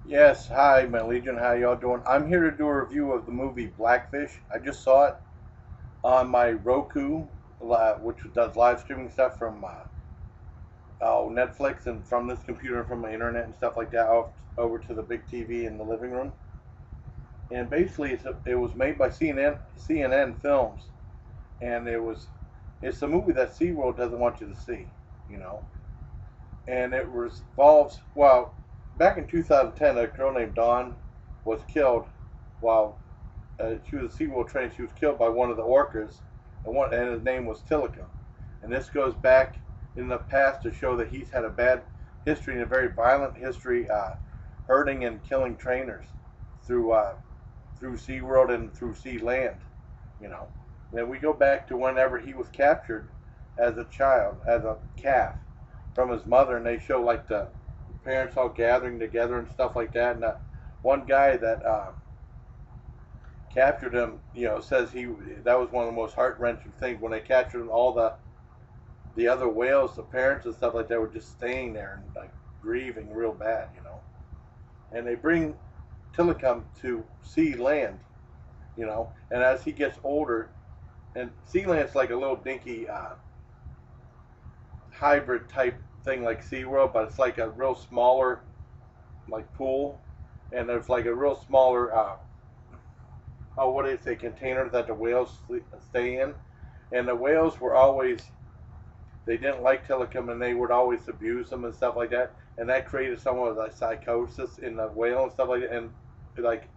Yes, hi, my Legion. How y'all doing? I'm here to do a review of the movie Blackfish. I just saw it on my Roku, which does live streaming stuff from Netflix and from this computer and from my internet and stuff like that, over to the big TV in the living room. And basically, it was made by CNN Films, and it's a movie that Seaworld doesn't want you to see, you know. And it revolves back in 2010, a girl named Dawn was killed while she was a SeaWorld trainee. She was killed by one of the orcas, and his name was Tilikum. And this goes back in the past to show that he's had a bad history and a very violent history, hurting and killing trainers through through SeaWorld and through sea land. You know, then we go back to whenever he was captured as a child, as a calf, from his mother, and they show like the parents all gathering together and stuff like that. And one guy that captured him, says that was one of the most heart wrenching things when they captured him. All the other whales, the parents and stuff like that, were just staying there and like grieving real bad, And they bring Tilikum to sea land, and as he gets older, and sea land's like a little dinky hybrid type thing like SeaWorld, but it's like a real smaller like pool, and there's like a real smaller what do you say, container that the whales stay in, and the whales were always, they didn't like Tilikum and they would always abuse them and stuff like that, and that created somewhat of like psychosis in the whale and stuff like that, and like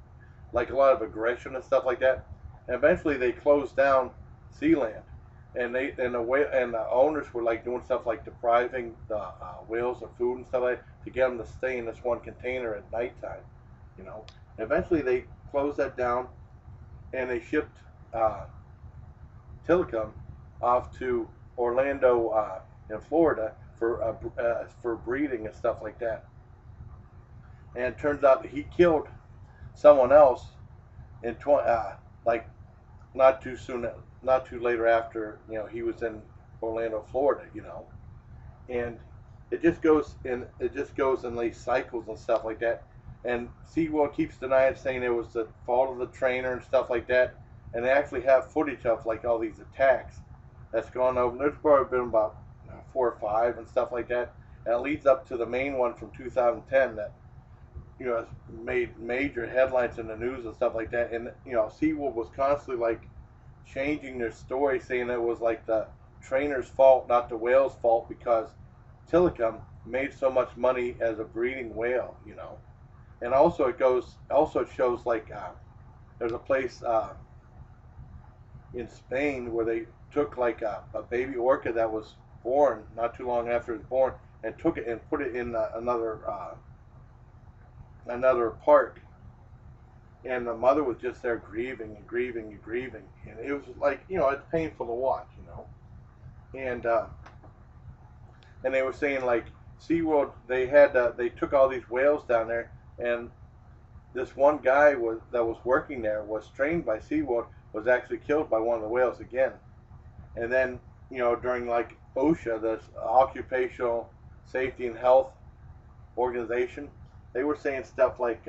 like a lot of aggression and stuff like that. And eventually they closed down Sealand, and the owners were like doing stuff like depriving the whales of food and stuff like that to get them to stay in this one container at nighttime, you know. And eventually they closed that down, and they shipped uh, Tilikum off to Orlando, in Florida, for breeding and stuff like that. And it turns out that he killed someone else in like not too soon, not too later after he was in Orlando, Florida, and it just goes in these cycles and stuff like that. And SeaWorld keeps denying, saying it was the fault of the trainer and stuff like that. And they actually have footage of like all these attacks that's gone over. There's probably been about four or five and stuff like that. And it leads up to the main one from 2010 that has made major headlines in the news and stuff like that. And SeaWorld was constantly like changing their story, saying it was like the trainer's fault, not the whale's fault, because Tilikum made so much money as a breeding whale. And also it shows like there's a place in Spain where they took like a baby orca that was born not too long after it was born, and took it and put it in another park, and the mother was just there grieving and grieving and grieving, and it was like it's painful to watch, and they were saying like SeaWorld, they took all these whales down there, and this one guy that was working there, was trained by SeaWorld, was actually killed by one of the whales again. And then during like OSHA, this Occupational Safety and Health Organization, they were saying stuff like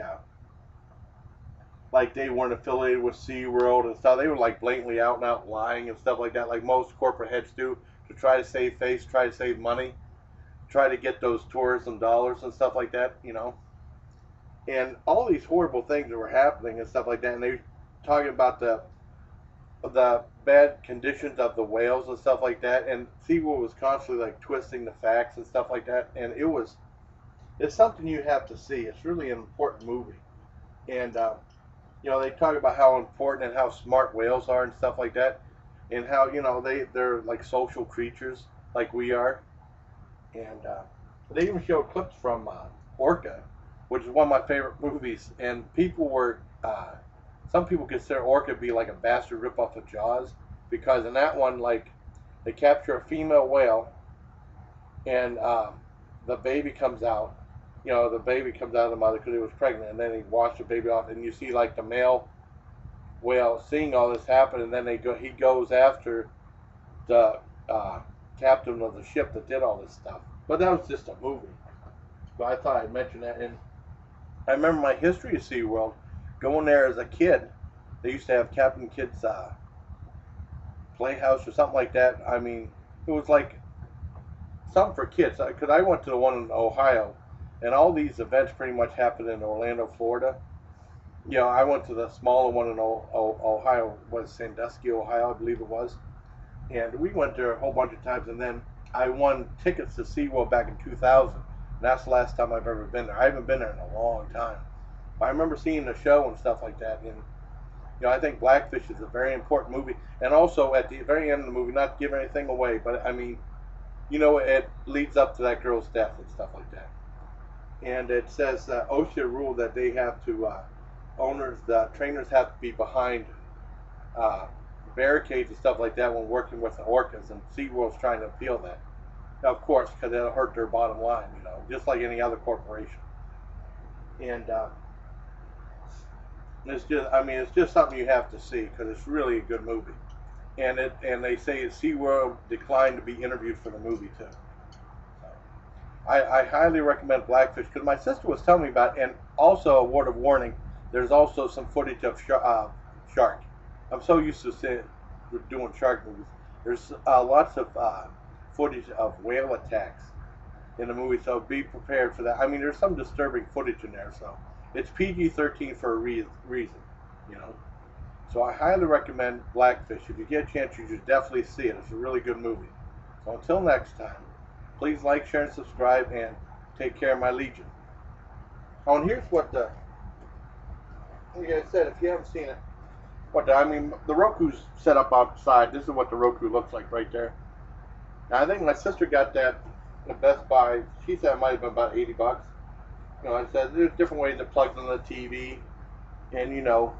they weren't affiliated with SeaWorld and stuff. They were like blatantly out and out lying and stuff like that, like most corporate heads do, to try to save face, try to save money, try to get those tourism dollars and stuff like that. And all these horrible things that were happening and stuff like that. And they were talking about the bad conditions of the whales and stuff like that. And SeaWorld was constantly like twisting the facts and stuff like that. And it's something you have to see. It's really an important movie. And they talk about how important and how smart whales are and stuff like that, and how they're like social creatures like we are. And they even show clips from Orca, which is one of my favorite movies. And some people consider Orca to be like a bastard ripoff of Jaws, because in that one, like, they capture a female whale, and the baby comes out. The baby comes out of the mother because it was pregnant, and then he washed the baby off, and you see like the male whale seeing all this happen, and then he goes after the captain of the ship that did all this stuff. But that was just a movie. But I thought I'd mention that. And I remember my history of SeaWorld, going there as a kid. They used to have Captain Kidd's Playhouse or something like that. I mean, it was like something for kids. Because I went to the one in Ohio, and all these events pretty much happened in Orlando, Florida. You know, I went to the smaller one in Ohio, was Sandusky, Ohio, I believe it was. And we went there a whole bunch of times, and then I won tickets to SeaWorld back in 2000. And that's the last time I've ever been there. I haven't been there in a long time. But I remember seeing the show and stuff like that. And, you know, I think Blackfish is a very important movie. And also, at the very end of the movie, not to give anything away, but I mean, you know, it leads up to that girl's death and stuff like that. And it says OSHA rule that they have to, the trainers have to be behind barricades and stuff like that when working with the orcas, and SeaWorld's trying to appeal that. Now, of course, because it'll hurt their bottom line, you know, just like any other corporation. And it's just, I mean, it's just something you have to see because it's really a good movie. And they say SeaWorld declined to be interviewed for the movie too. So, I highly recommend Blackfish because my sister was telling me about it, and also a word of warning, there's also some footage of shark. I'm so used to doing shark movies. There's lots of footage of whale attacks in the movie, so be prepared for that. I mean, there's some disturbing footage in there, so it's PG-13 for a reason, you know. So I highly recommend Blackfish. If you get a chance, you should definitely see it. It's a really good movie. So until next time, please like, share, and subscribe, and take care of my legion. Oh, and here's what like I said, if you haven't seen it, I mean, the Roku's set up outside. This is what the Roku looks like right there. Now, I think my sister got that at Best Buy. She said it might have been about 80 bucks. You know, I said there's different ways it plugs into the TV, and you know,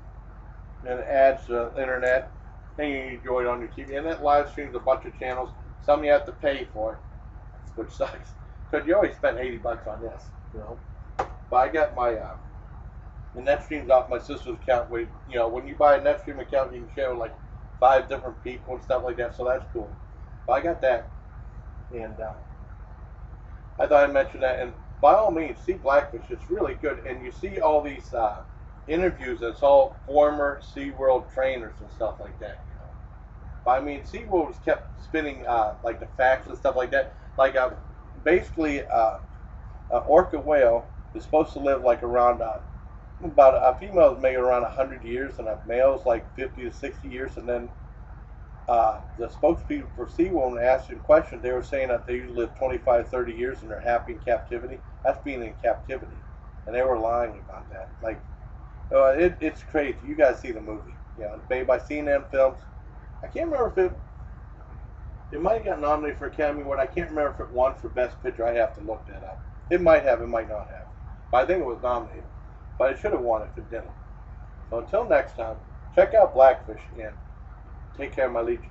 and it adds the internet, and you enjoy it on your TV. And it live streams a bunch of channels. Some you have to pay for, which sucks, because you always spend 80 bucks on this, you know. But I got my the NetStream's off my sister's account. Where, you know, when you buy a NetStream account, you can share like 5 different people and stuff like that. So that's cool. But I got that, and I thought I'd mention that. And by all means, see Blackfish. It's really good. And you see all these interviews. It's all former SeaWorld trainers and stuff like that. You know. But I mean, SeaWorld was kept spinning like the facts and stuff like that. Like basically, an orca whale is supposed to live like around about a female is made around 100 years, and a male is like 50 to 60 years. And then the spokespeople for SeaWorld, when asked in questions, they were saying that they usually live 25, 30 years and they're happy in captivity. That's being in captivity. And they were lying about that. Like, it's crazy. You guys see the movie. You know, it's made by CNN Films. I can't remember if it might have got nominated for Academy Award. I can't remember if it won for Best Picture. I have to look that up. It might have, it might not have. But I think it was nominated. But it should have won if it didn't. So until next time, check out Blackfish and take care of my legion.